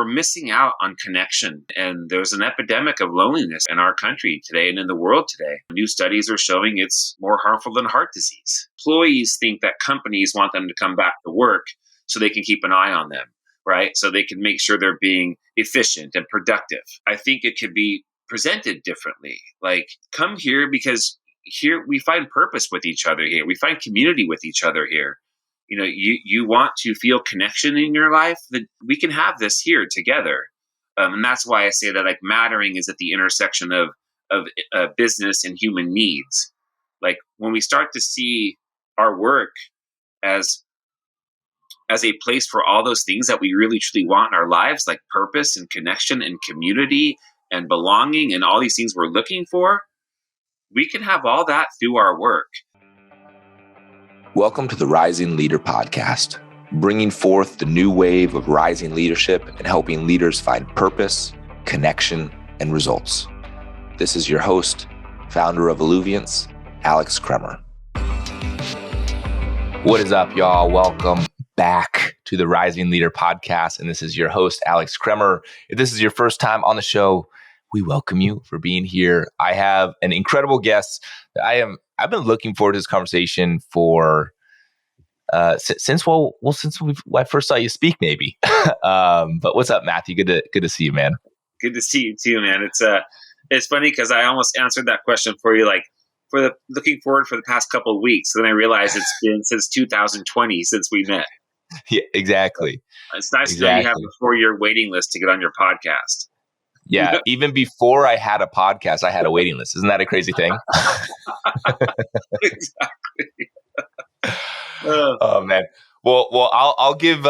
missing out on connection. And there's an epidemic of loneliness in our country today and in the world today. New studies are showing it's more harmful than heart disease. Employees think that companies want them to come back to work so they can keep an eye on them, right? So they can make sure they're being efficient and productive. I think it could be presented differently. Like, come here because here we find purpose with each other here. We find community with each other here. You want to feel connection in your life, that we can have this here together. And that's why I say that like mattering is at the intersection of business and human needs. Like when we start to see our work as a place for all those things that we really truly want in our lives, like purpose and connection and community and belonging and all these things we're looking for, we can have all that through our work. Welcome to the Rising Leader Podcast, bringing forth the new wave of rising leadership and helping leaders find purpose, connection, and results. This is your host, founder of Alluviance, Alex Kremer. What is up, y'all? Welcome back to the Rising Leader Podcast, and this is your host, Alex Kremer. If this is your first time on the show, we welcome you for being here. I have an incredible guest that I've been looking forward to this conversation for since I first saw you speak, maybe. But what's up, Matthew? Good to see you, man. Good to see you too, man. It's funny because I almost answered that question for you, like looking forward for the past couple of weeks. Then I realized it's been since 2020 since we met. Yeah, exactly. It's nice to know you have a 4-year waiting list to get on your podcast. Yeah, even before I had a podcast, I had a waiting list. Isn't that a crazy thing? Exactly. Oh man. Well, I'll give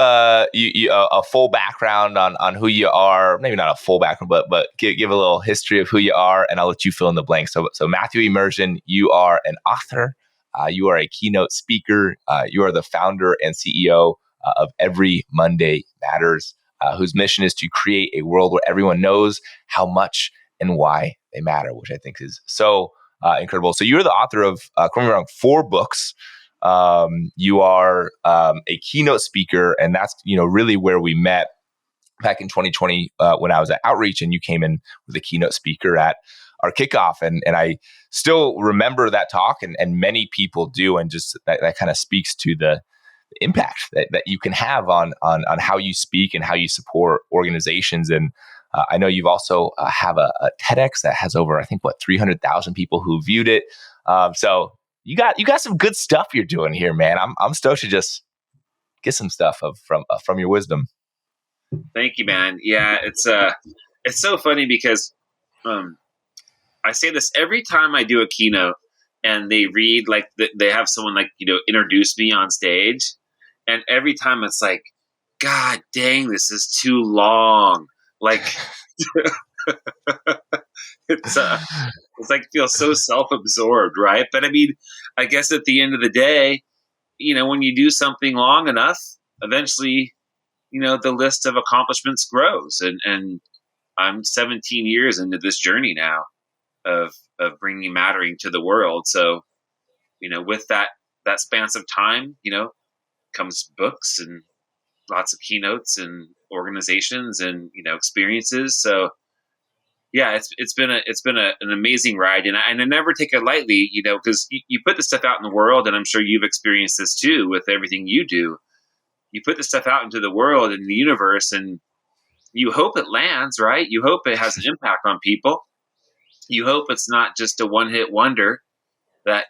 you a full background on who you are. Maybe not a full background, but give a little history of who you are, and I'll let you fill in the blanks. So Matthew Emerzian, you are an author. You are a keynote speaker. You are the founder and CEO of Every Monday Matters, whose mission is to create a world where everyone knows how much and why they matter, which I think is so incredible. So you're the author of, correct me if I'm wrong, 4 books. You are a keynote speaker, and that's really where we met back in 2020 when I was at Outreach, and you came in with a keynote speaker at our kickoff, and I still remember that talk, and many people do, and just that kind of speaks to the impact that you can have on how you speak and how you support organizations. And I know you've also have a TEDx that has over, I think, 300,000 people who viewed it. So you got some good stuff you're doing here, man. I'm stoked to just get some stuff from your wisdom. Thank you, man. Yeah, it's so funny because I say this every time I do a keynote, and they read they have someone introduce me on stage, and every time it's like, God dang, this is too long. Like it's like feels so self-absorbed, right? But I mean, I guess at the end of the day, when you do something long enough, eventually, the list of accomplishments grows. And I'm 17 years into this journey now of bringing mattering to the world. So, with that span of time, comes books and lots of keynotes and organizations and, experiences. So yeah, it's been an amazing ride, and I never take it lightly, because you put this stuff out in the world, and I'm sure you've experienced this too with everything you do. You put this stuff out into the world and the universe, and you hope it lands, right? You hope it has an impact on people. You hope it's not just a one-hit wonder that,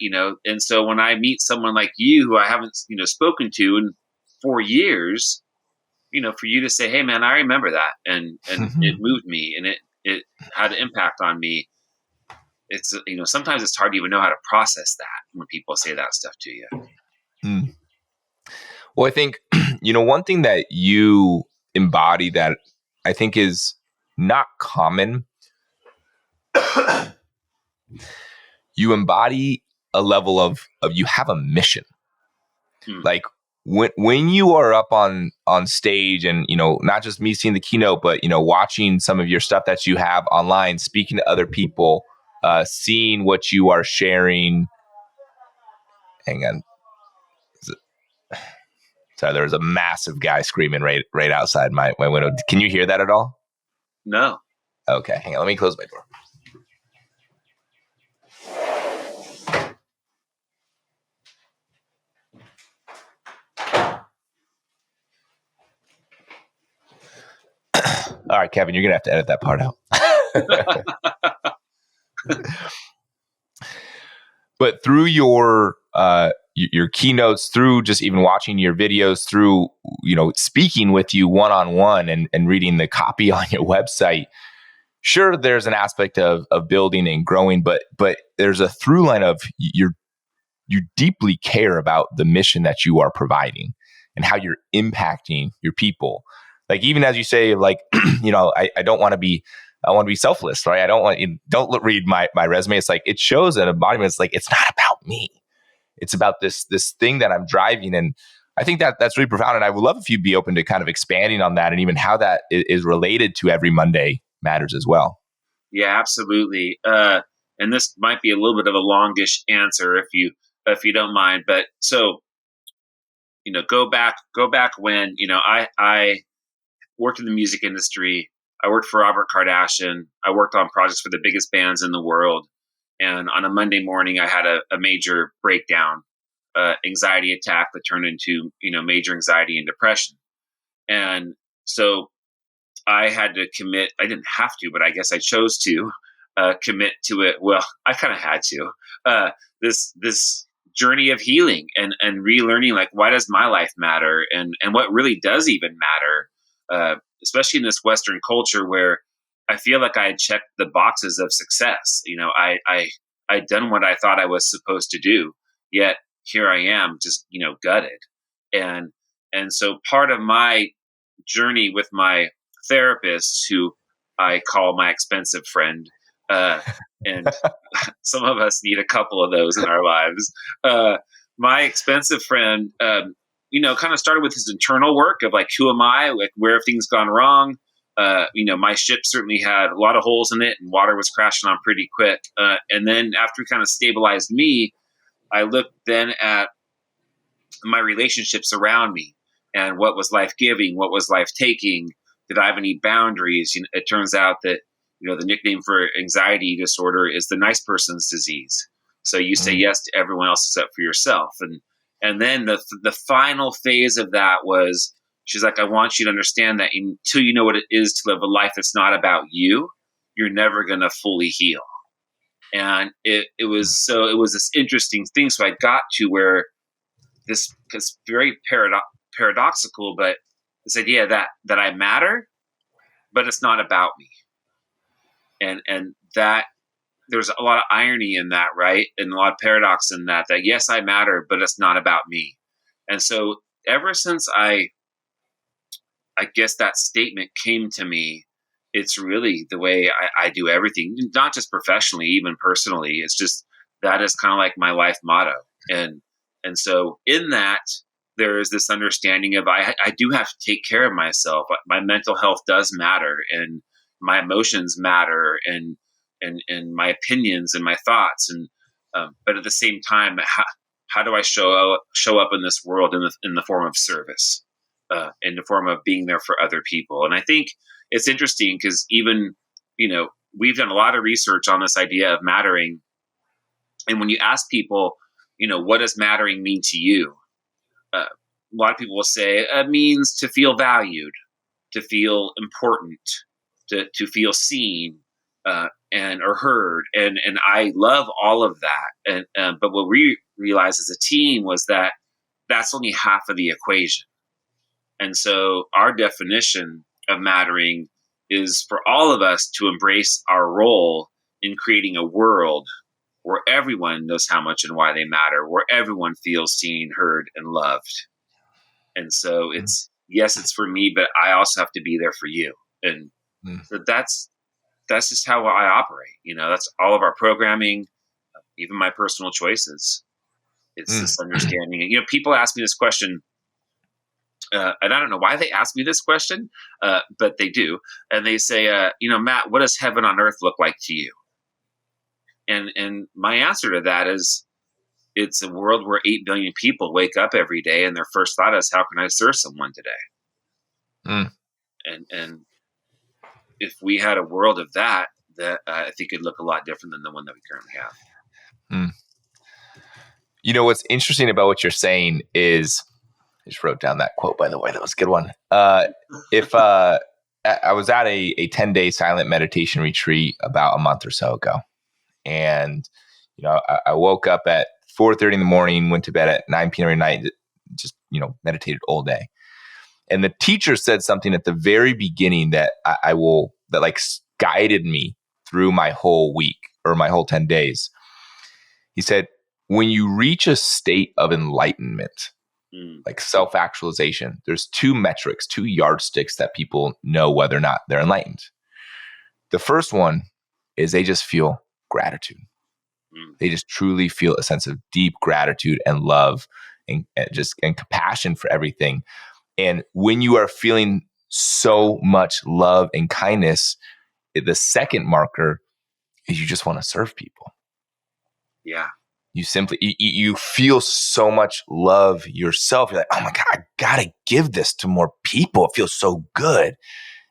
and so when I meet someone like you who I haven't, spoken to in 4 years, for you to say, hey man, I remember that. And it moved me, and it had an impact on me. It's, sometimes it's hard to even know how to process that when people say that stuff to you. Mm. Well, I think, one thing that you embody that I think is not common, you embody a level of you have a mission. Like when you are up on stage, and not just me seeing the keynote, but watching some of your stuff that you have online, speaking to other people, seeing what you are sharing. Hang on, So there was a massive guy screaming right outside my window. Can you hear that at all? No. Okay, hang on. Let me close my door. All right, Kevin, you're going to have to edit that part out. But through your keynotes, through just even watching your videos, through, speaking with you one-on-one and reading the copy on your website, sure, there's an aspect of building and growing, but there's a through line of you deeply care about the mission that you are providing and how you're impacting your people. Like, even as you say, like, I don't want to be, I want to be selfless, right? I don't want you, don't read my resume. It's like, it shows an embodiment. It's like, it's not about me. It's about this thing that I'm driving. And I think that's really profound. And I would love if you'd be open to kind of expanding on that and even how that is related to Every Monday Matters as well. Yeah, absolutely. And this might be a little bit of a longish answer if you don't mind. But so, go back when, I worked in the music industry. I worked for Robert Kardashian. I worked on projects for the biggest bands in the world. And on a Monday morning, I had a major breakdown, anxiety attack that turned into, major anxiety and depression. And so I had to commit. I didn't have to, but I guess I chose to commit to it. Well, I kind of had to. This journey of healing and relearning, like, why does my life matter, and what really does even matter, especially in this Western culture where I feel like I had checked the boxes of success. I'd done what I thought I was supposed to do, yet here I am, just gutted. And so part of my journey with my therapist, who I call my expensive friend, and some of us need a couple of those in our lives. My expensive friend, kind of started with his internal work of, like, who am I? Like, where have things gone wrong? My ship certainly had a lot of holes in it, and water was crashing on pretty quick. And then after he kind of stabilized me, I looked then at my relationships around me and what was life giving, what was life taking. Did I have any boundaries? It turns out that, the nickname for anxiety disorder is the nice person's disease. So you say yes to everyone else except for yourself. And then the final phase of that was, she's like, I want you to understand that until you know what it is to live a life that's not about you, you're never going to fully heal. And it was this interesting thing. So I got to where this, because very paradoxical, but this idea that I matter, but it's not about me. And that there's a lot of irony in that, right? And a lot of paradox in that yes, I matter, but it's not about me. And so ever since I guess that statement came to me, it's really the way I do everything, not just professionally, even personally. It's just, that is kind of like my life motto. And so in that, there is this understanding of I do have to take care of myself. My mental health does matter, and my emotions matter, and my opinions and my thoughts. And but at the same time, how do I show up in this world in the form of service, in the form of being there for other people? And I think it's interesting because even, we've done a lot of research on this idea of mattering. And when you ask people, what does mattering mean to you? A lot of people will say it means to feel valued, to feel important, to feel seen, and or heard. And I love all of that. And but what we realized as a team was that that's only half of the equation. And so our definition of mattering is for all of us to embrace our role in creating a world where everyone knows how much and why they matter, where everyone feels seen, heard, and loved. And so it's, yes, it's for me, but I also have to be there for you. And so that's just how I operate. That's all of our programming, even my personal choices. It's this understanding. People ask me this question, and I don't know why they ask me this question, but they do. And they say, Matt, what does heaven on earth look like to you? And my answer to that is it's a world where 8 billion people wake up every day and their first thought is, how can I serve someone today? Mm. And if we had a world of that, I think it'd look a lot different than the one that we currently have. Mm. You know, what's interesting about what you're saying is, I just wrote down that quote, by the way, that was a good one. If I was at a 10-day silent meditation retreat about a month or so ago, and I woke up at 4:30 in the morning, went to bed at 9 p.m. every night, just meditated all day. And the teacher said something at the very beginning that that like guided me through my whole week or my whole 10 days. He said, when you reach a state of enlightenment, like self-actualization, there's two metrics, two yardsticks that people know whether or not they're enlightened. The first one is they just feel gratitude. They just truly feel a sense of deep gratitude and love and compassion for everything. And when you are feeling so much love and kindness, the second marker is you just want to serve people. Yeah. You simply, you feel so much love yourself. You're like, oh my God, I got to give this to more people. It feels so good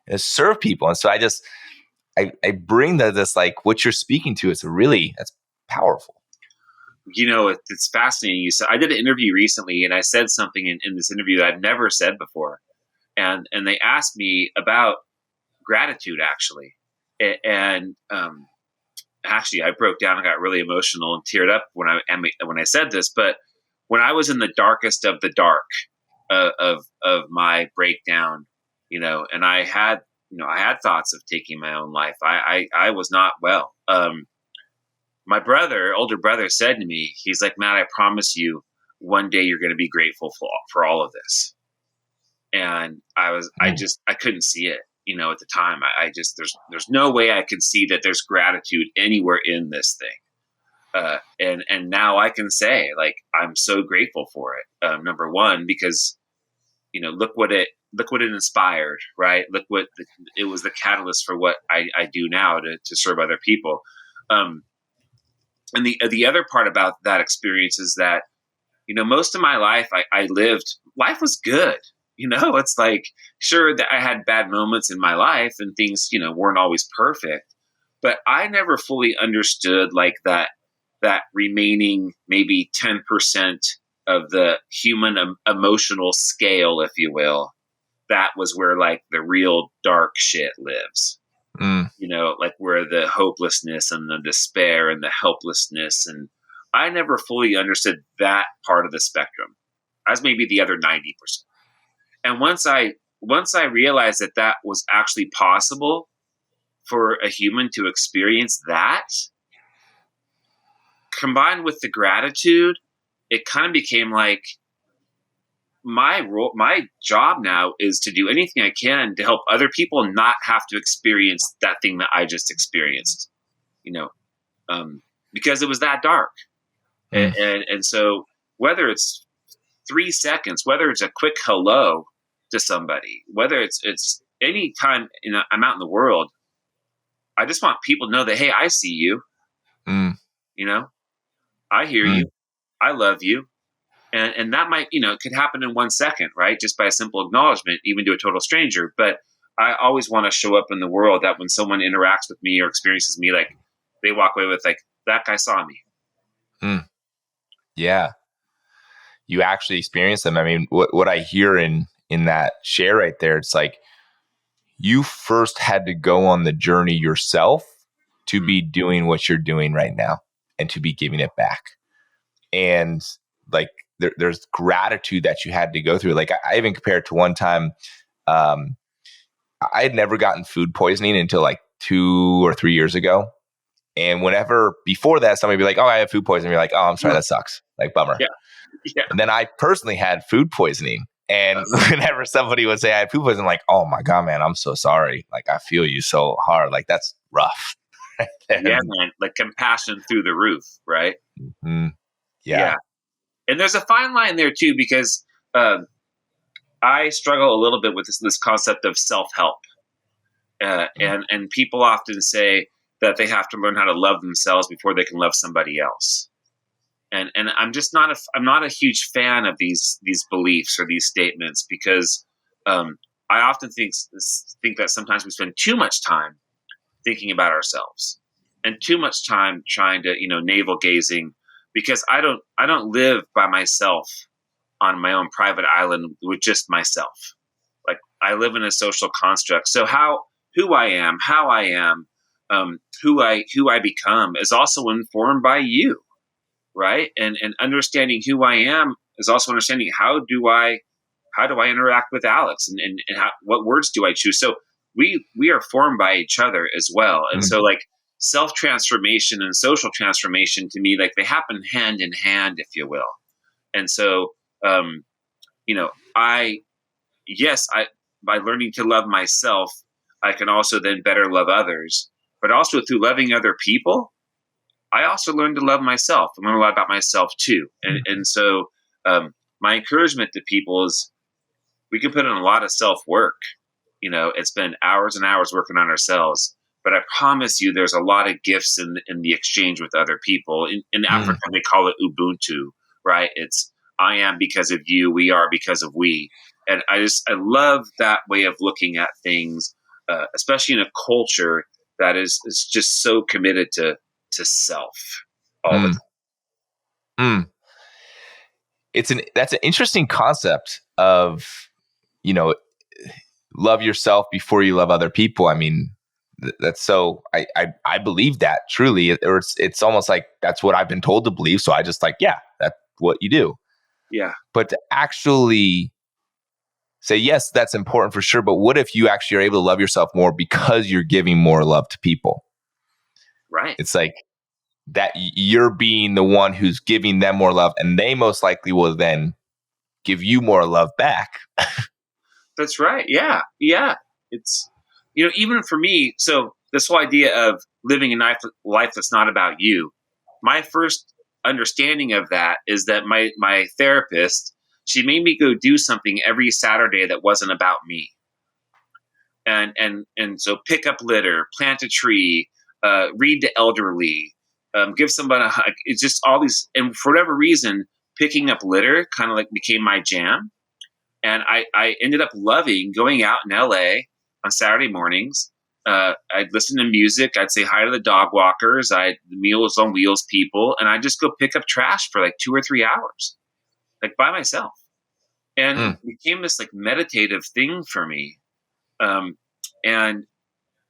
and serve people. And so I bring this, like what you're speaking to. That's powerful. It's fascinating. You said, I did an interview recently and I said something in this interview that I'd never said before. And they asked me about gratitude, actually. And actually, I broke down and got really emotional and teared up when I said this. But when I was in the darkest of the dark of my breakdown, and I had thoughts of taking my own life. I was not well. My older brother, said to me, he's like, Matt, I promise you, one day you're going to be grateful for all of this. And I couldn't see it. At the time, there's no way I could see that there's gratitude anywhere in this thing. And now I can say, like, I'm so grateful for it. Number one, because, look what it inspired, right? Look what it was, the catalyst for what I do now to serve other people. And the other part about that experience is that, most of my life life was good. It's like, sure that I had bad moments in my life and things, weren't always perfect, but I never fully understood like that remaining maybe 10% of the human emotional scale, if you will. That was where like the real dark shit lives. Like where the hopelessness and the despair and the helplessness. And I never fully understood that part of the spectrum as maybe the other 90%. And once I realized that was actually possible for a human to experience that, combined with the gratitude, it kind of became like my job now is to do anything I can to help other people not have to experience that thing that I just experienced, because it was that dark. And so whether it's 3 seconds, whether it's a quick hello to somebody, whether it's any time I'm out in the world, I just want people to know that, hey, I see you, I hear you, I love you. And that might, it could happen in 1 second, right? Just by a simple acknowledgement, even to a total stranger. But I always want to show up in the world that when someone interacts with me or experiences me, like they walk away with like, that guy saw me. Yeah. You actually experience them. I mean, what I hear in that share right there, it's like you first had to go on the journey yourself to be doing what you're doing right now and to be giving it back. And like there's gratitude that you had to go through. Like I even compared to one time, I had never gotten food poisoning until like 2 or 3 years ago. And whenever before that, somebody would be like, oh, I have food poisoning. You're like, oh, I'm sorry, that sucks. Like, bummer. Yeah. And then I personally had food poisoning. And whenever somebody would say I had food poisoning, I'm like, oh my God, man, I'm so sorry. Like, I feel you so hard. Like, that's rough. Yeah, man. Like compassion through the roof, right? Mm-hmm. Yeah. And there's a fine line there too, because I struggle a little bit with this concept of self-help. And people often say that they have to learn how to love themselves before they can love somebody else. And I'm not a huge fan of these beliefs or these statements, because I often think that sometimes we spend too much time thinking about ourselves and too much time trying to, navel gazing, because I don't live by myself on my own private island with just myself. Like, I live in a social construct. So who I am, how I am, who I become is also informed by you, right? And understanding who I am is also understanding how do I interact with Alex, and what words do I choose. So we are formed by each other as well. And Mm. so, like, self transformation and social transformation, to me, like, they happen hand in hand, if you will. And so, um, I yes, I by learning to love myself, I can also then better love others. But also through loving other people, I also learned to love myself. I learned a lot about myself too. And so, my encouragement to people is, we can put in a lot of self work. It's been hours and hours working on ourselves. But I promise you, there's a lot of gifts in the exchange with other people. In Mm. Africa, they call it Ubuntu, right? It's I am because of you, we are because of we. And I love that way of looking at things, especially in a culture that is just so committed to self all the Mm. Mm. That's an interesting concept of, you know, love yourself before you love other people. I mean, that's so I believe that truly, or it's almost like that's what I've been told to believe. So I just like, yeah, that's what you do. Yeah, But to actually say, yes, that's important for sure. But what if you actually are able to love yourself more because you're giving more love to people? right. It's like that you're being the one who's giving them more love, and they most likely will then give you more love back. That's right. Yeah. Yeah. It's, even for me, so this whole idea of living a life that's not about you, my first understanding of that is that my therapist, she made me go do something every Saturday that wasn't about me. And so pick up litter, plant a tree, read to elderly, give somebody a hug. It's just all these, and for whatever reason, picking up litter kind of like became my jam. And I ended up loving going out in LA on Saturday mornings. I'd listen to music. I'd say hi to the dog walkers. The Meals on Wheels people, and I'd just go pick up trash for like 2 or 3 hours, like by myself. And it Mm, became this like meditative thing for me. Um, and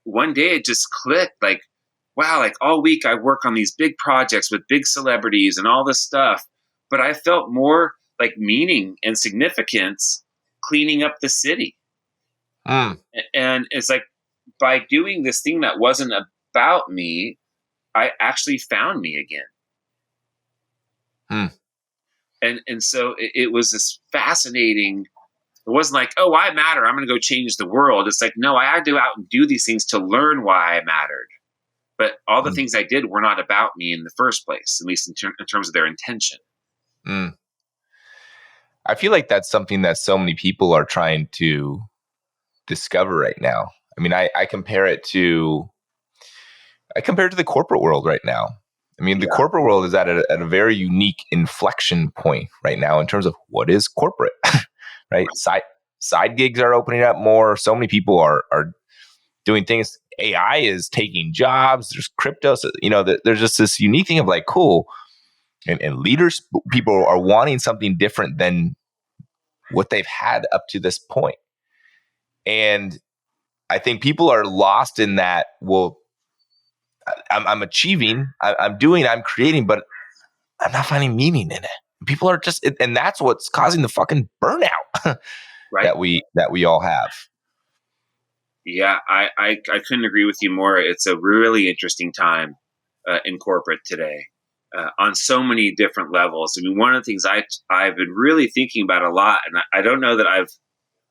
one day it just clicked, like, wow, like all week I work on these big projects with big celebrities and all this stuff, but I felt more like meaning and significance cleaning up the city. mm, And it's like, by doing this thing that wasn't about me, I actually found me again. mm. And so it was this fascinating. It wasn't like, oh, I matter, I'm going to go change the world. It's like, no, I had to go out and do these things to learn why I mattered. But all the Mm, things I did were not about me in the first place, at least in terms of their intention. mm. I feel like that's something that so many people are trying to discover right now. I mean, I compare it to the corporate world right now. I mean, the Yeah. corporate world is at a very unique inflection point right now in terms of what is corporate, right? Side gigs are opening up more. So many people are doing things. AI is taking jobs. There's crypto. So, there's just this unique thing of like, cool. And leaders, people are wanting something different than what they've had up to this point. And I think people are lost in that. Well, I'm achieving, I'm doing, I'm creating, but I'm not finding meaning in it. People are just, and that's what's causing the fucking burnout Right. that we all have. Yeah, I couldn't agree with you more. It's a really interesting time in corporate today, on so many different levels. I mean, one of the things I've been really thinking about a lot, and I don't know that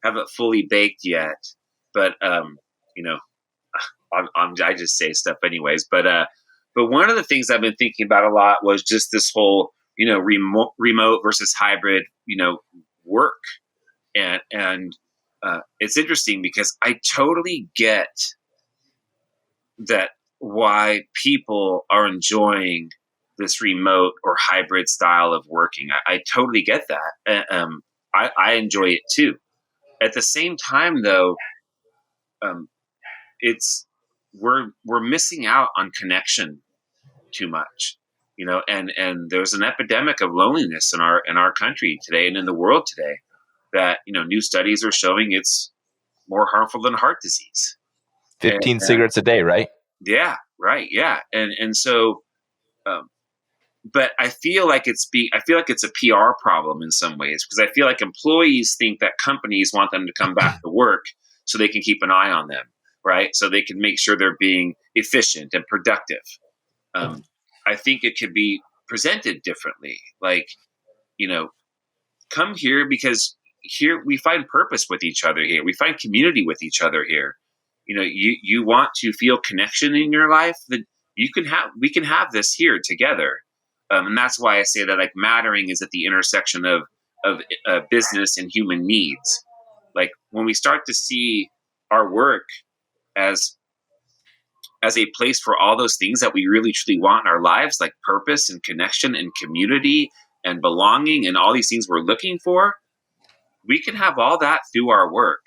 haven't fully baked yet, but you know, I just say stuff anyways. But one of the things I've been thinking about a lot was just this whole, remote versus hybrid, work. And it's interesting because I totally get that why people are enjoying this remote or hybrid style of working. I totally get that. I enjoy it too. At the same time, though, um, it's we're missing out on connection too much, and there's an epidemic of loneliness in our country today and in the world today that new studies are showing it's more harmful than heart disease. 15 cigarettes a day, right? Yeah, right. Yeah, and so, um, but I feel like it's a PR problem in some ways, because I feel like employees think that companies want them to come back to work so they can keep an eye on them, right? So they can make sure they're being efficient and productive. I think it could be presented differently, like, you know, come here because here we find purpose with each other here. We find community with each other here. You want to feel connection in your life, that we can have this here together. And that's why I say that, like, mattering is at the intersection of business and human needs. Like, when we start to see our work as a place for all those things that we really truly want in our lives, like purpose and connection and community and belonging and all these things we're looking for, we can have all that through our work.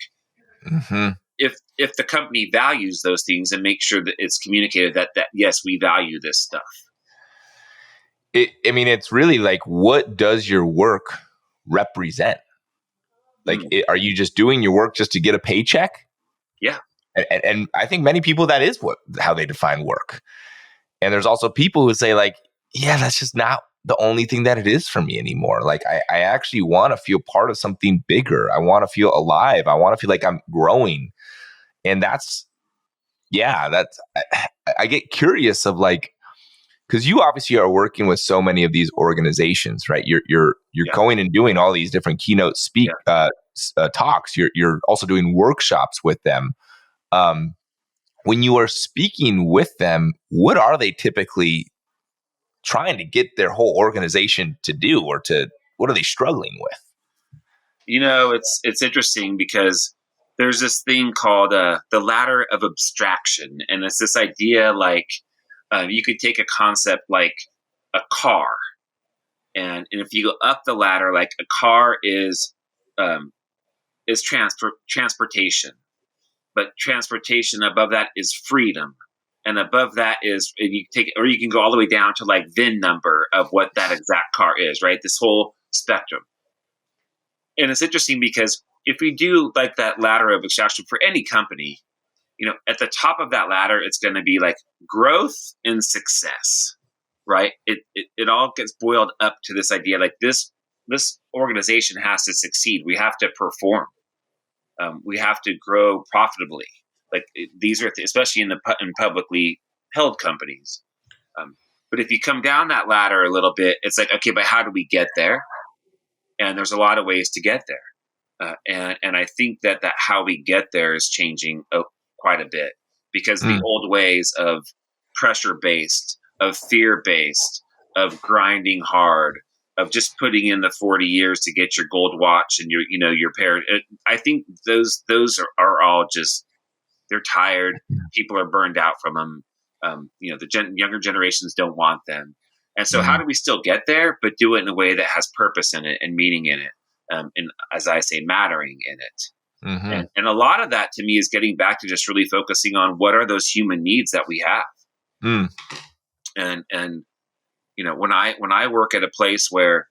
Mm-hmm. If the company values those things and make sure that it's communicated that yes, we value this stuff. It's really like, what does your work represent? Like, are you just doing your work just to get a paycheck? Yeah. And I think many people, that is how they define work. And there's also people who say, like, yeah, that's just not the only thing that it is for me anymore. Like, I actually want to feel part of something bigger. I want to feel alive. I want to feel like I'm growing. And I get curious of, like, because you obviously are working with so many of these organizations, right? You're going and doing all these different keynote talks. You're also doing workshops with them. When you are speaking with them, what are they typically trying to get their whole organization to do, or what are they struggling with? It's interesting, because there's this thing called the ladder of abstraction, and it's this idea, like, you could take a concept like a car, and if you go up the ladder, like, a car is transportation, but transportation above that is freedom, and above that is, and you can go all the way down to, like, VIN number of what that exact car is, right? This whole spectrum. And it's interesting because if we do, like, that ladder of abstraction for any company, at the top of that ladder, it's going to be like growth and success, right? It all gets boiled up to this idea, like, this organization has to succeed. We have to perform. We have to grow profitably. Like, these are especially in publicly held companies. But if you come down that ladder a little bit, it's like, okay, but how do we get there? And there's a lot of ways to get there. And I think that how we get there is changing quite a bit, because the old ways of pressure-based, of fear-based, of grinding hard, of just putting in the 40 years to get your gold watch and your parent. I think those are all just, they're tired. People are burned out from them. The younger generations don't want them. And so how do we still get there, but do it in a way that has purpose in it and meaning in it? And, as I say, mattering in it. Mm-hmm. And a lot of that, to me, is getting back to just really focusing on what are those human needs that we have. And when I work at a place where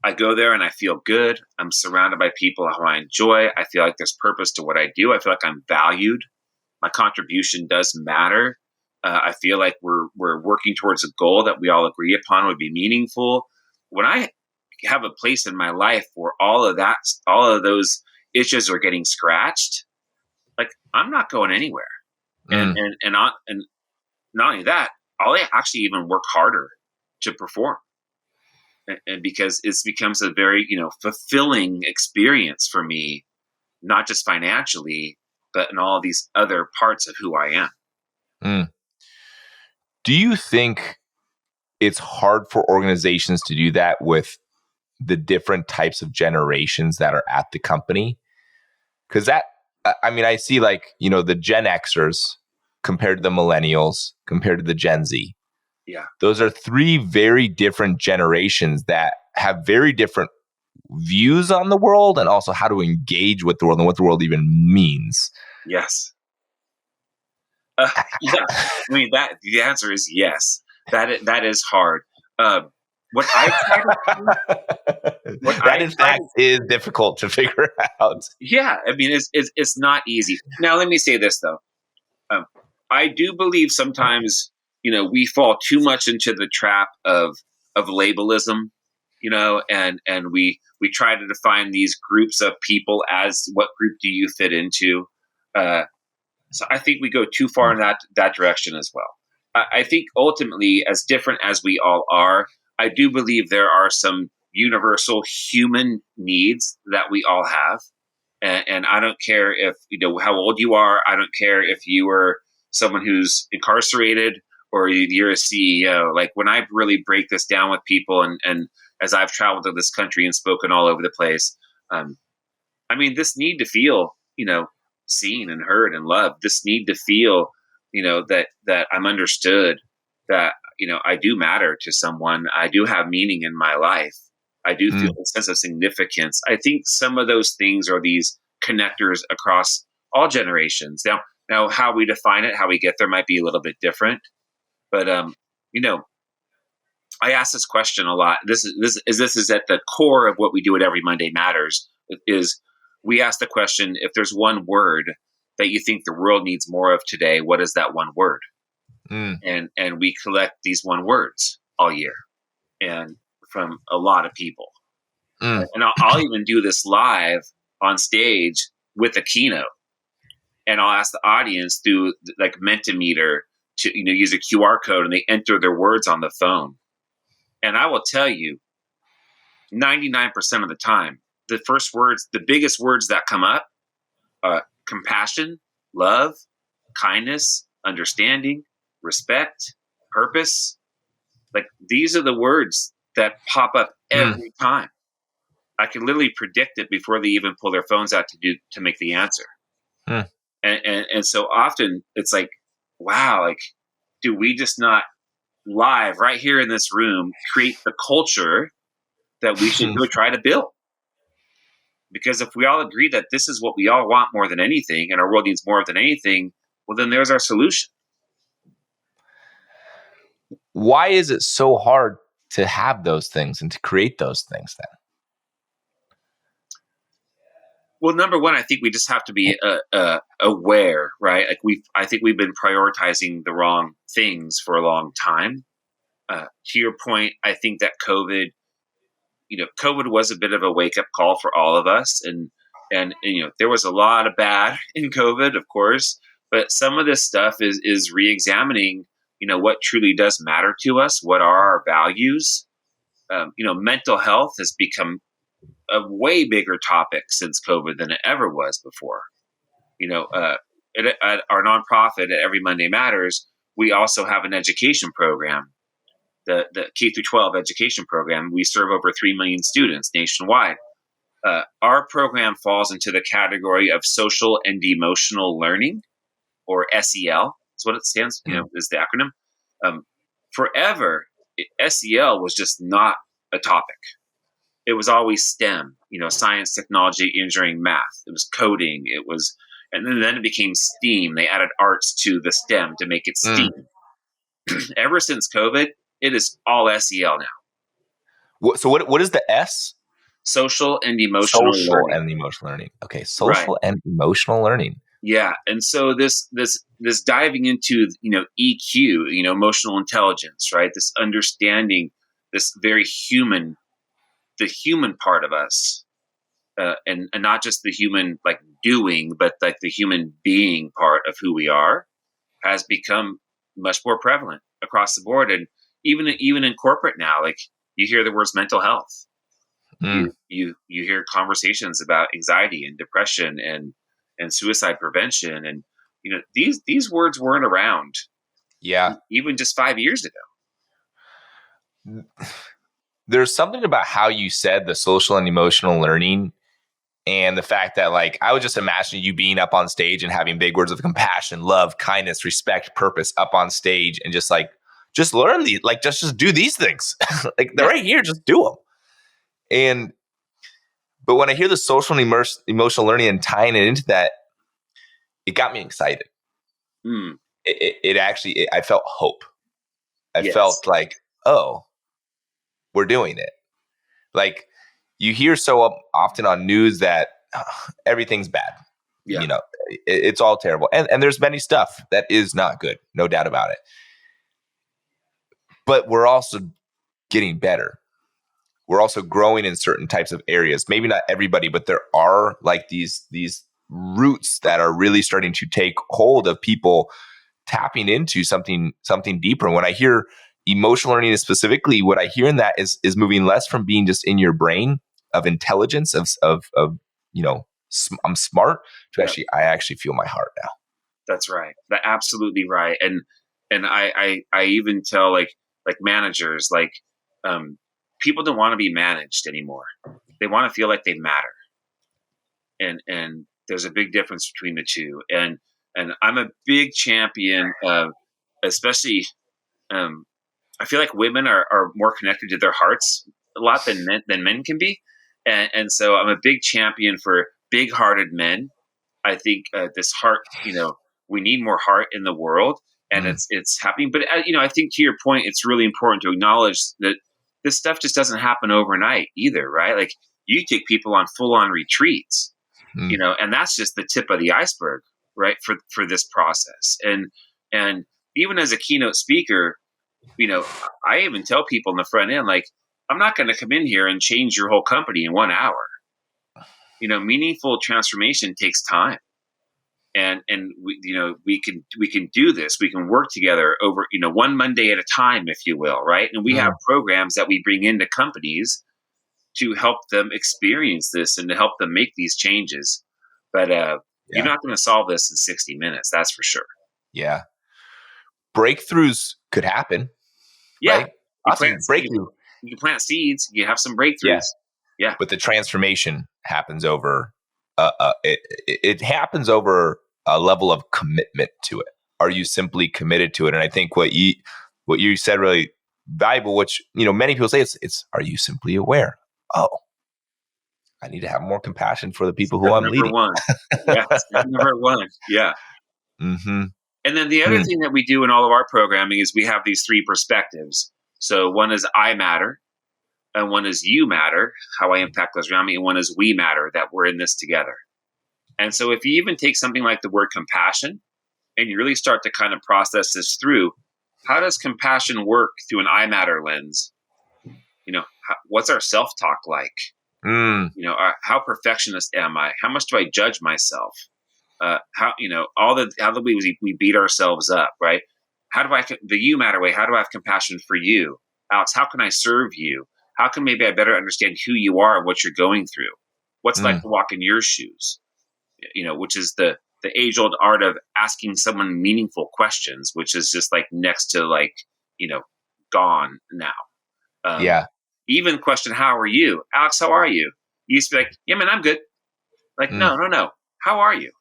I go there and I feel good, I'm surrounded by people who I enjoy, I feel like there's purpose to what I do, I feel like I'm valued, my contribution does matter, I feel like we're working towards a goal that we all agree upon would be meaningful. When I have a place in my life where all of those itches are getting scratched, like, I'm not going anywhere. And not only that, I'll actually even work harder to perform. And because it becomes a very, fulfilling experience for me, not just financially, but in all these other parts of who I am. Do you think it's hard for organizations to do that with the different types of generations that are at the company? Because I see, like, the Gen Xers compared to the millennials, compared to the Gen Z. Yeah. Those are three very different generations that have very different views on the world and also how to engage with the world and what the world even means. Yes. Yeah. I mean, the answer is yes. That is hard. What I try to do, what That, I in try fact, to, is difficult to figure out. yeah. I mean, it's not easy. Now, let me say this though. Um, I do believe sometimes, we fall too much into the trap of labelism, and we try to define these groups of people as what group do you fit into. So I think we go too far in that direction as well. I think ultimately, as different as we all are, I do believe there are some universal human needs that we all have, and I don't care if how old you are. I don't care if you are someone who's incarcerated or you're a CEO. Like when I really break this down with people, and as I've traveled to this country and spoken all over the place, um, I mean, this need to feel, seen and heard and loved. This need to feel, that I'm understood, that, I do matter to someone. I do have meaning in my life. I do feel Mm, a sense of significance. I think some of those things are these connectors across all generations. Now how we define it, how we get there might be a little bit different, but you know, I ask this question a lot. This is at the core of what we do at Every Monday Matters. Is we ask the question: if there's one word that you think the world needs more of today, what is that one word? mm, And we collect these one words all year, and from a lot of people. mm. And I'll even do this live on stage with a keynote, and I'll ask the audience through like Mentimeter to use a QR code, and they enter their words on the phone. And I will tell you, 99% of the time, the first words, the biggest words that come up, compassion, love, kindness, understanding, respect, purpose. Like these are the words that pop up Mm, every time. I can literally predict it before they even pull their phones out to make the answer. mm, And so often it's like, wow, like, do we just not live right here in this room create the culture that we should mm. go try to build? Because if we all agree that this is what we all want more than anything and our world needs more than anything, well, then there's our solution. Why is it so hard to have those things and to create those things then? Well, number one, I think we just have to be aware, right? Like I think we've been prioritizing the wrong things for a long time. To your point, I think that COVID was a bit of a wake up call for all of us, and there was a lot of bad in COVID, of course, but some of this stuff is re-examining, what truly does matter to us, what are our values. Mental health has become a way bigger topic since COVID than it ever was before. You know, uh, at our nonprofit at Every Monday Matters, we also have an education program, the K through 12 education program. We serve over 3 million students nationwide. Our program falls into the category of social and emotional learning, or SEL. That's what it stands, Mm, is the acronym. Forever, SEL was just not a topic. It was always STEM, science, technology, engineering, math. It was coding. And then it became STEAM. They added arts to the STEM to make it mm. STEAM. Ever since COVID, it is all SEL now. So what is the S? Social and emotional Social learning. and emotional learning. Okay, Right. social and emotional learning. Yeah. And so this diving into, EQ, emotional intelligence, right? This understanding, this very human, the human part of us, and not just the human like doing, but like the human being part of who we are, has become much more prevalent across the board. And even in corporate now, like you hear the words mental health. Mm, You hear conversations about anxiety and depression and suicide prevention, and these words weren't around yeah. even just 5 years ago. There's something about how you said the social and emotional learning and the fact that, like, I was just imagining you being up on stage and having big words of compassion, love, kindness, respect, purpose up on stage and just like just learn these, like just do these things. Like they're right here, just do them. But when I hear the social and emotional learning and tying it into that, it got me excited. It actually, I felt hope. I felt like, oh, we're doing it. Like you hear so often on news that everything's bad. You know, it's all terrible. And there's many stuff that is not good. No doubt about it. But we're also getting better. We're also growing in certain types of areas. Maybe not everybody, but there are like these roots that are really starting to take hold of people tapping into something deeper. When I hear emotional learning specifically, what I hear in that is moving less from being just in your brain of intelligence of I'm smart to actually I actually feel my heart now. That's right. That's absolutely right. And I even tell like managers, like people don't want to be managed anymore. They want to feel like they matter. And there's a big difference between the two. And I'm a big champion of, especially I feel like women are more connected to their hearts a lot than men can be. And so I'm a big champion for big hearted men. I think this heart, we need more heart in the world, and it's happening. But I think to your point, it's really important to acknowledge that this stuff just doesn't happen overnight either, right? Like you take people on full on retreats, and that's just the tip of the iceberg, right? For this process, and even as a keynote speaker, I even tell people in the front end, like, I'm not going to come in here and change your whole company in 1 hour. Meaningful transformation takes time. And we can do this. We can work together over, one Monday at a time, if you will, right? And we have programs that we bring into companies to help them experience this and to help them make these changes. But you're not going to solve this in 60 minutes, that's for sure. Yeah. Breakthroughs could happen. Yeah. Right? Awesome. Breakthrough. You can plant seeds, you have some breakthroughs. Yeah. But the transformation happens over it happens over a level of commitment to it. Are you simply committed to it? And I think what you said really valuable, which many people say it's are you simply aware? Oh, I need to have more compassion for the people who I'm leading. One. Yeah, number one. Yeah. Mm-hmm. And then the other thing that we do in all of our programming is we have these three perspectives. So one is I matter, and one is you matter, how I impact those around me, and one is we matter, that we're in this together. And so if you even take something like the word compassion and you really start to kind of process this through, how does compassion work through an I matter lens? What's our self-talk like? How perfectionist am I? How much do I judge myself? How the ways we beat ourselves up, right? How do the you matter way? How do I have compassion for you, Alex? How can I serve you? How can maybe I better understand who you are and what you're going through? What's it like to walk in your shoes? Which is the age old art of asking someone meaningful questions, which is just like next to gone now. Even question, how are you, Alex? How are you? You used to be like, yeah, man, I'm good. Like, no. How are you?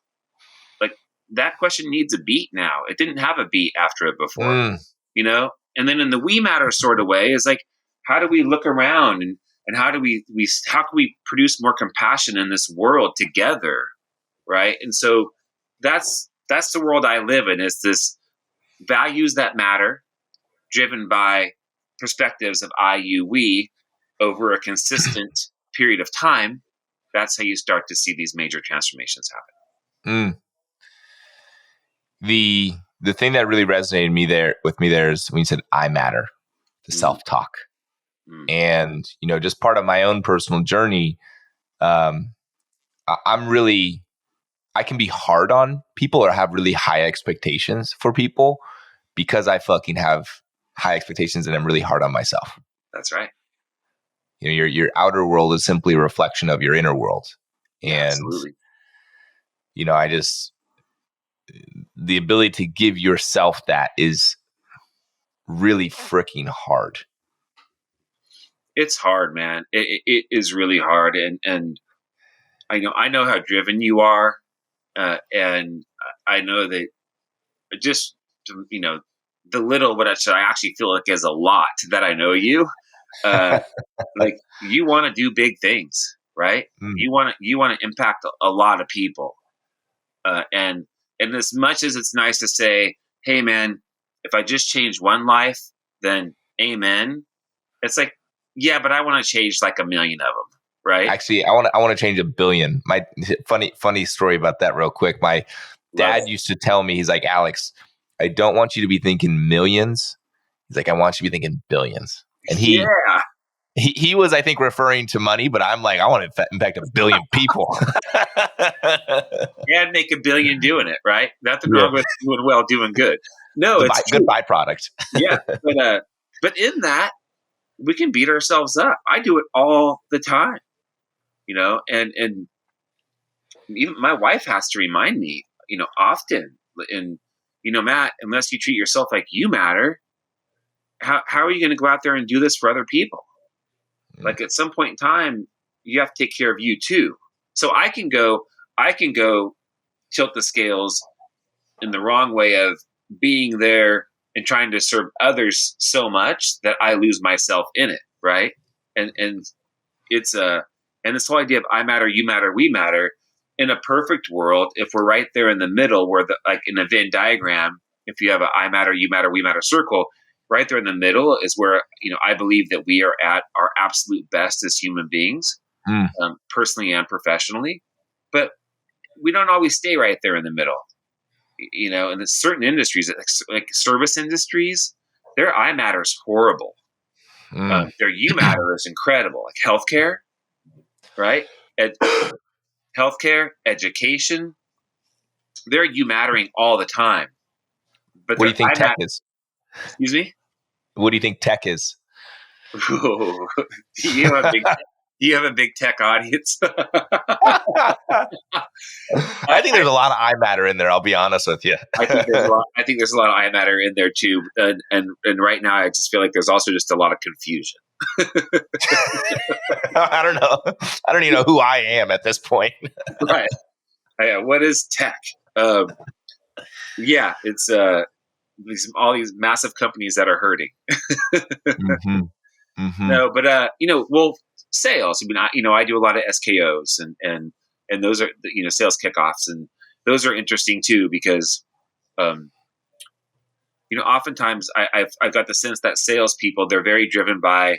Like that question needs a beat now. It didn't have a beat after it before, And then in the we matter sort of way is like, how do we look around and how can we produce more compassion in this world together, right? And so that's the world I live in. Is this values that matter, driven by perspectives of I, you, we, over a consistent period of time. That's how you start to see these major transformations happen. The thing that really resonated with me there is when you said I matter, the self-talk. And, just part of my own personal journey, I can be hard on people or have really high expectations for people because I fucking have high expectations and I'm really hard on myself. That's right. Your outer world is simply a reflection of your inner world. And, absolutely. The ability to give yourself that is really freaking hard. It's hard, man. It is really hard. And I know how driven you are. And I know that just, the little, what I actually feel like is a lot that I know you, uh, like you want to do big things, right? Mm. You want to impact a lot of people, uh, and and as much as it's nice to say, hey man, if I just change one life, then amen. It's like, yeah, but I want to change like a million of them, right? Actually, I want to change a billion. My funny story about that real quick. My Love dad it. used to tell me, he's like, Alex, I don't want you to be thinking millions. He's like, I want you to be thinking billions. And Yeah, he was, I think, referring to money, but I'm like, I want to impact a billion people. and make a billion doing it, right? Nothing Yeah, wrong with doing well, doing good. No, it's it's a good true. byproduct. Yeah, but in that we can beat ourselves up. I do it all the time, and even my wife has to remind me, often. And Matt, unless you treat yourself like you matter, how are you going to go out there and do this for other people? Mm. Like at some point in time, you have to take care of you too. So I can go tilt the scales in the wrong way of being there and trying to serve others so much that I lose myself in it, right? And it's a and this whole idea of I matter, you matter, we matter. In a perfect world, if we're right there in the middle, where like in a Venn diagram, if you have a I matter, you matter, we matter circle, right there in the middle is where I believe that we are at our absolute best as human beings, Mm. personally and professionally. But we don't always stay right there in the middle. And in certain industries, like service industries, their I matter is horrible. Mm. Their you matter is incredible, like healthcare, right? Ed- Healthcare, education, they're you mattering all the time. But What do their you think I tech matter, is? excuse me. What do you think tech is? do you have a big do you have a big tech audience? I I, think there's a lot of I matter in there. I'll be honest with you. I think there's a lot. I think there's a lot of I matter in there too, and right now I just feel like there's also just a lot of confusion. I don't know. I don't even know who I am at this point. Right? What is tech? Yeah, it's all these massive companies that are hurting. Mm-hmm. Mm-hmm. No, but well, sales. I mean, I do a lot of SKOs and those are sales kickoffs, and those are interesting too because um, oftentimes I've got the sense that salespeople, they're very driven by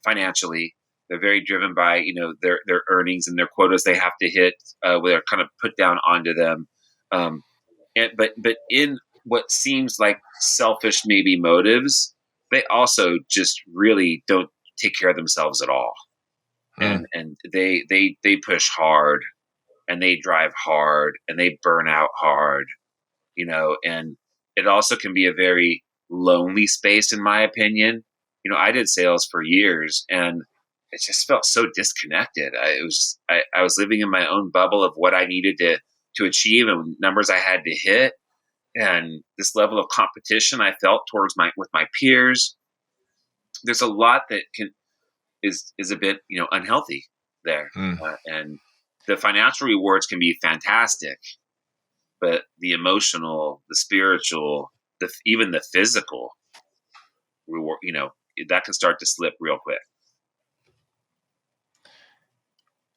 financially. They're very driven by their earnings and their quotas they have to hit, where they're kind of put down onto them. Um, but in what seems like selfish maybe motives, they also just really don't take care of themselves at all, Mm. and they push hard and they drive hard and they burn out hard, and it also can be a very lonely space, in my opinion. I did sales for years, and it just felt so disconnected. I was living in my own bubble of what I needed to achieve and numbers I had to hit, and this level of competition I felt towards with my peers. There's a lot that is a bit unhealthy there, Mm. and the financial rewards can be fantastic, but the emotional, the spiritual, even the physical reward, that can start to slip real quick.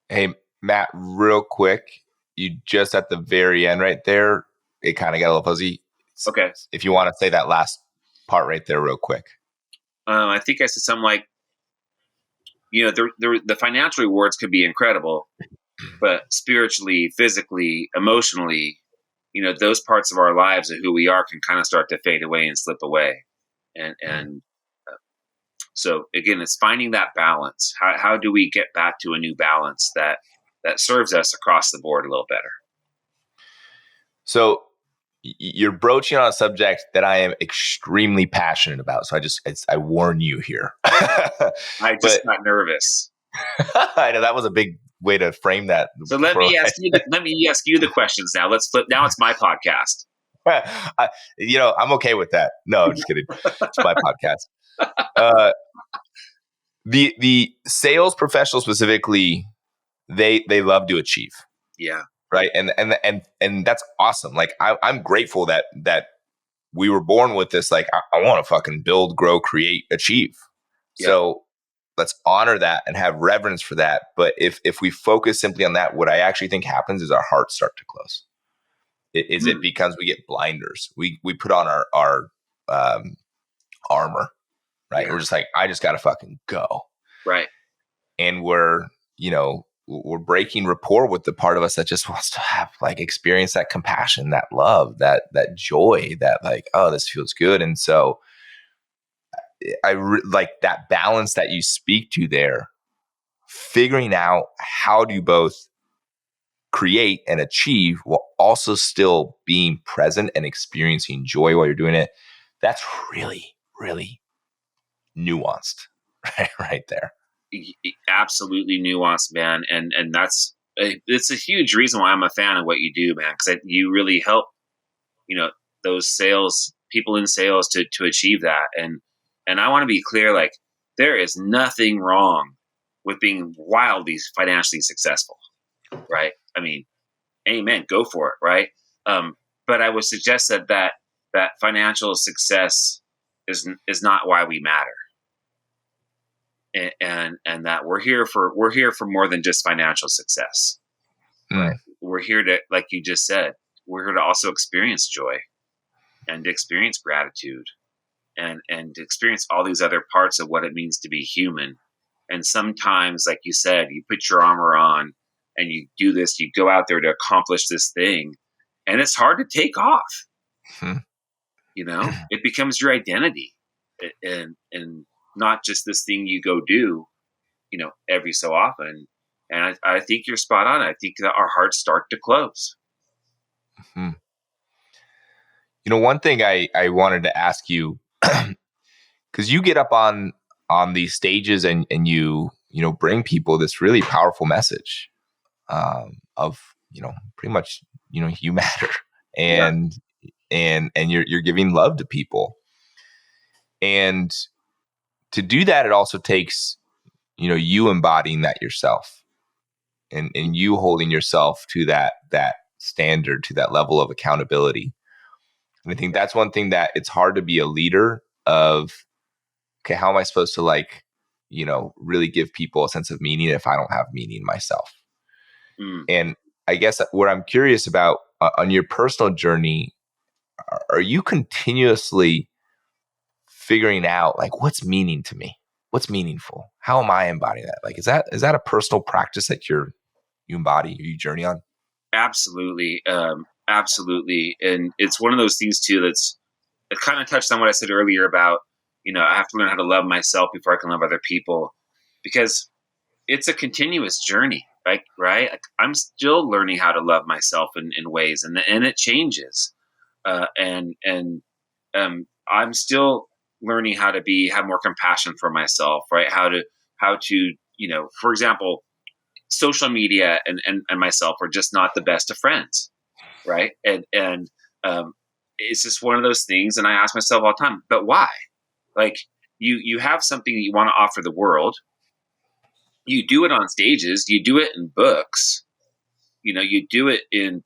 Hey, Matt, real quick, you just at the very end right there, it kind of got a little fuzzy. Okay. If you want to say that last part right there real quick. I think I said something like, the financial rewards could be incredible, but spiritually, physically, emotionally, those parts of our lives of who we are can kind of start to fade away and slip away. And so again, it's finding that balance. How do we get back to a new balance that serves us across the board a little better? So you're broaching on a subject that I am extremely passionate about. So I warn you here. I just But got nervous. I know that was a big way to frame that. So let me ask you the questions now. Let's flip. Now it's my podcast. I'm okay with that. No, I'm just kidding. It's my podcast. The sales professionals specifically, they love to achieve, Yeah. right? And that's awesome. Like I'm grateful that we were born with this, like, I want to fucking build, grow, create, achieve. Yeah. So let's honor that and have reverence for that. But if we focus simply on that, what I actually think happens is our hearts start to close. It becomes, we get blinders. We put on our armor, right? Yeah. We're just like, I just got to fucking go. Right. And we're breaking rapport with the part of us that just wants to have, like, experience that compassion, that love, that joy, that, like, oh, this feels good. And so like that balance that you speak to there, figuring out how do you both create and achieve while also still being present and experiencing joy while you're doing it. That's really, really nuanced, right there. Absolutely nuanced, man. And it's a huge reason why I'm a fan of what you do, man, because you really help, those people in sales to achieve that. And I want to be clear, like, there is nothing wrong with being wildly financially successful, right? I mean, amen, go for it, right? But I would suggest that financial success is not why we matter. And that we're here for more than just financial success. Right? We're here to, like you just said, we're here to also experience joy and to experience gratitude and to experience all these other parts of what it means to be human. And sometimes, like you said, you put your armor on and you do this, you go out there to accomplish this thing, and it's hard to take off. It becomes your identity, and not just this thing you go do, every so often. And I think you're spot on. I think that our hearts start to close. One thing I wanted to ask you, because you get up on these stages and you bring people this really powerful message of pretty much you matter, and you're giving love to people, and to do that, it also takes you embodying that yourself, and you holding yourself to that standard, to that level of accountability. And I think that's one thing that it's hard to be a leader of. Okay, how am I supposed to, like, really give people a sense of meaning if I don't have meaning myself? And I guess what I'm curious about on your personal journey, are you continuously figuring out, like, what's meaning to me? What's meaningful? How am I embodying that? Like, is that a personal practice that you embody, or you journey on? Absolutely. Absolutely. And it's one of those things too, it kind of touched on what I said earlier about, I have to learn how to love myself before I can love other people, because it's a continuous journey, right? Like, I'm still learning how to love myself in ways, and it changes. And I'm still learning how to have more compassion for myself, right? How to, for example, social media and myself are just not the best of friends, right? And it's just one of those things. And I ask myself all the time, but why? Like, you have something that you want to offer the world. You do it on stages. You do it in books. You do it in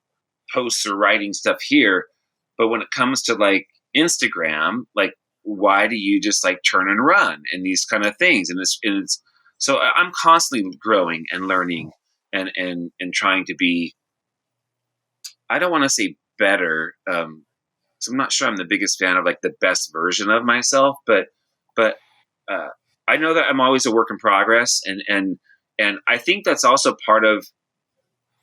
posts or writing stuff here. But when it comes to, like, Instagram, like, why do you just, like, turn and run and these kind of things? And it's so I'm constantly growing and learning and trying to be, I don't want to say better. So I'm not sure I'm the biggest fan of, like, the best version of myself, but I know that I'm always a work in progress, and I think that's also part of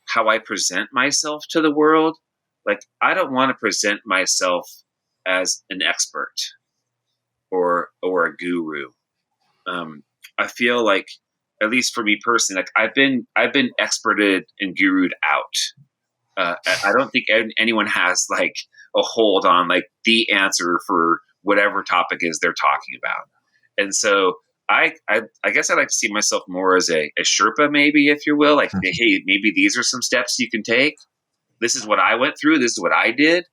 how I present myself to the world. Like, I don't want to present myself as an expert or a guru. I feel like, at least for me personally, like, I've been experted and gurued out. I don't think anyone has, like, a hold on, like, the answer for whatever topic is they're talking about. And so I guess I like to see myself more as a Sherpa, maybe, if you will. Like, hey, maybe these are some steps you can take. This is what I went through. This is what I did,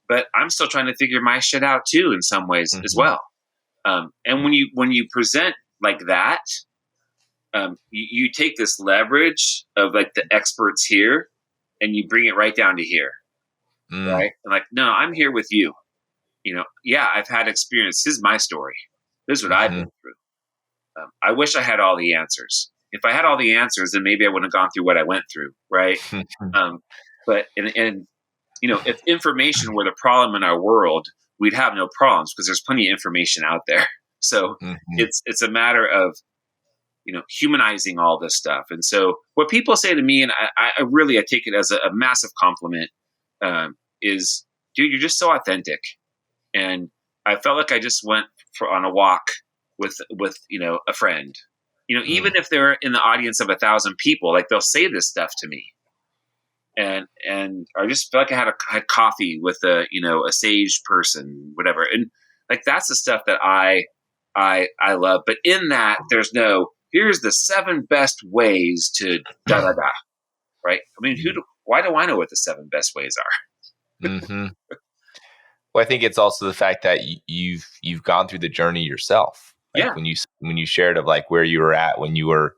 but I'm still trying to figure my shit out too, in some ways as well. And when you present like that, you take this leverage of, like, the experts here, and you bring it right down to here, right? And, like, no, I'm here with you. yeah, I've had experience. This is my story. This is what I've been through. I wish I had all the answers. If I had all the answers, then maybe I wouldn't have gone through what I went through, right? But if information were the problem in our world, we'd have no problems because there's plenty of information out there. So it's a matter of humanizing all this stuff. And so what people say to me, and I really take it as a massive compliment, is, dude, you're just so authentic. And I felt like I just went on a walk with a friend. Even if they're in the audience of 1,000 people, like they'll say this stuff to me, and I just feel like I had coffee with a sage person, whatever. And like that's the stuff that I love. But in that, there's no here's the 7 best ways to da da da. Right? I mean, why do I know what the 7 best ways are? Well, I think it's also the fact that you've gone through the journey yourself. Like yeah. When you shared of like where you were at when you were,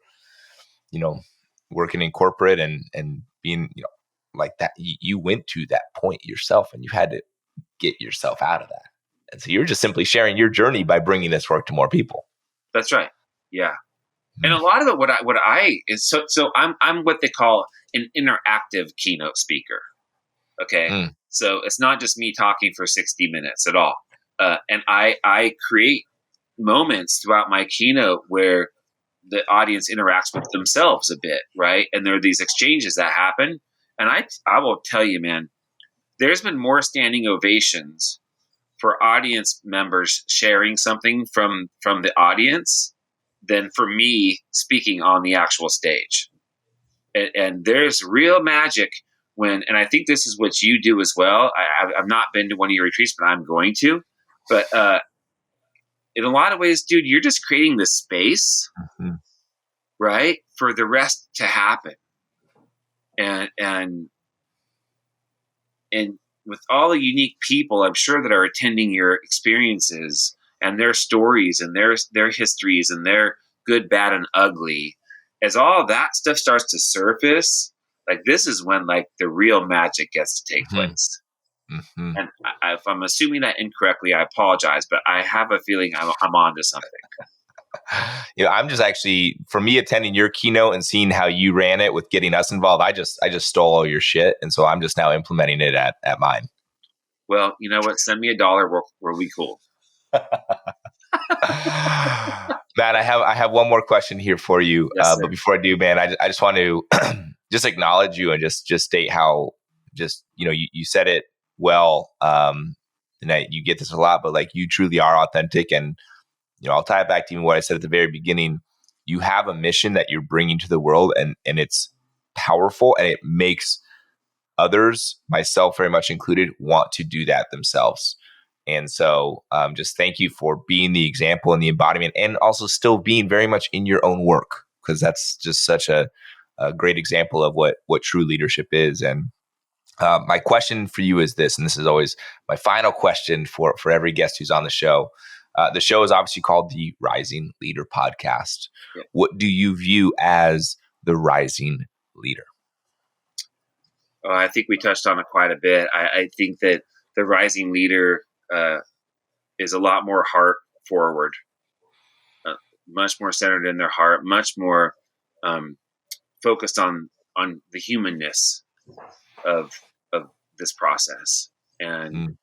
working in corporate and being, like that, you went to that point yourself and you had to get yourself out of that. And so you're just simply sharing your journey by bringing this work to more people. That's right. Yeah. And a lot of it, I'm what they call an interactive keynote speaker. Okay. So it's not just me talking for 60 minutes at all. And I create moments throughout my keynote where the audience interacts with themselves a bit, right? And there are these exchanges that happen. And I will tell you, man, there's been more standing ovations for audience members sharing something from the audience than for me speaking on the actual stage. And there's real magic and I think this is what you do as well. I've not been to one of your retreats, but I'm going to. But in a lot of ways, dude, you're just creating this space, right, for the rest to happen. And with all the unique people, I'm sure that are attending your experiences and their stories and their histories and their good, bad, and ugly, as all that stuff starts to surface, like this is when like the real magic gets to take place. And if I'm assuming that incorrectly, I apologize, but I have a feeling I'm onto something. I'm just actually, for me, attending your keynote and seeing how you ran it with getting us involved, I just stole all your shit, and so I'm just now implementing it at mine. Well, you know what? Send me $1. We'll be cool. Matt, I have one more question here for you. Yes, but before I do, man, I just want to just acknowledge you and just state how you said it well, and that you get this a lot, but like you truly are authentic. And I'll tie it back to even what I said at the very beginning. You have a mission that you're bringing to the world, and it's powerful, and it makes others, myself very much included, want to do that themselves. And so just thank you for being the example and the embodiment, and also still being very much in your own work, because that's just such a great example of what true leadership is. And my question for you is this, and this is always my final question for every guest who's on the show. The show is obviously called the Rising Leader Podcast. Yeah. What do you view as the rising leader? I think we touched on it quite a bit. I think that the rising leader is a lot more heart forward, much more centered in their heart, much more focused on the humanness of this process. And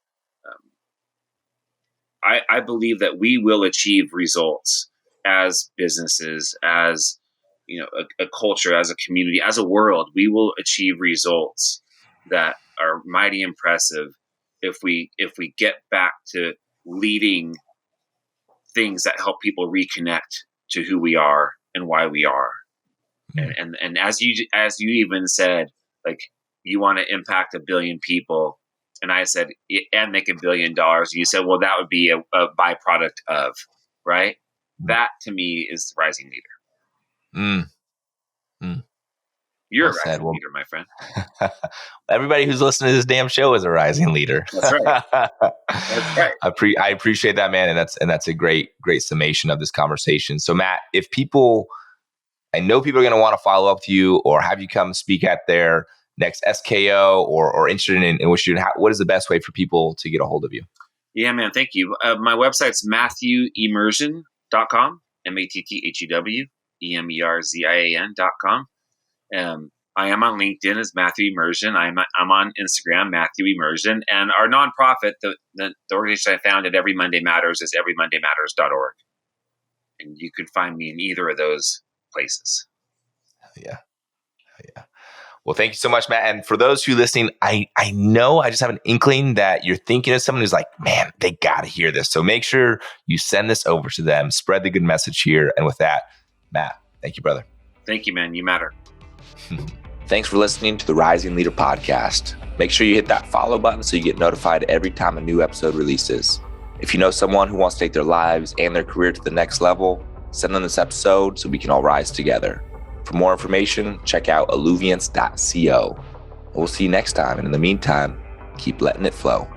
I believe that we will achieve results as businesses, as a culture, as a community, as a world. We will achieve results that are mighty impressive if we get back to leading things that help people reconnect to who we are and why we are. And as you even said, like, you want to impact 1 billion people. And I said, and make $1 billion. And you said, well, that would be a byproduct of, right? That to me is the rising leader. You're a rising leader, my friend. Everybody who's listening to this damn show is a rising leader. That's right. That's right. I appreciate that, man. And that's a great summation of this conversation. So Matt, I know people are going to want to follow up to you or have you come speak at their next SKO or interested in what is the best way for people to get a hold of you? Yeah, man. Thank you. My website's MatthewEmerzian.com, MatthewEmerzian.com. I am on LinkedIn as Matthew Emerzian. I'm on Instagram, Matthew Emerzian. And our nonprofit, the organization I founded, Every Monday Matters, is everymondaymatters.org. And you could find me in either of those places. Yeah. Well, thank you so much, Matt. And for those who are listening, I know I just have an inkling that you're thinking of someone who's like, man, they got to hear this. So make sure you send this over to them, spread the good message here. And with that, Matt, thank you, brother. Thank you, man. You matter. Thanks for listening to the Rising Leader Podcast. Make sure you hit that follow button so you get notified every time a new episode releases. If you know someone who wants to take their lives and their career to the next level, send them this episode so we can all rise together. For more information, check out alluviance.co. We'll see you next time. And in the meantime, keep letting it flow.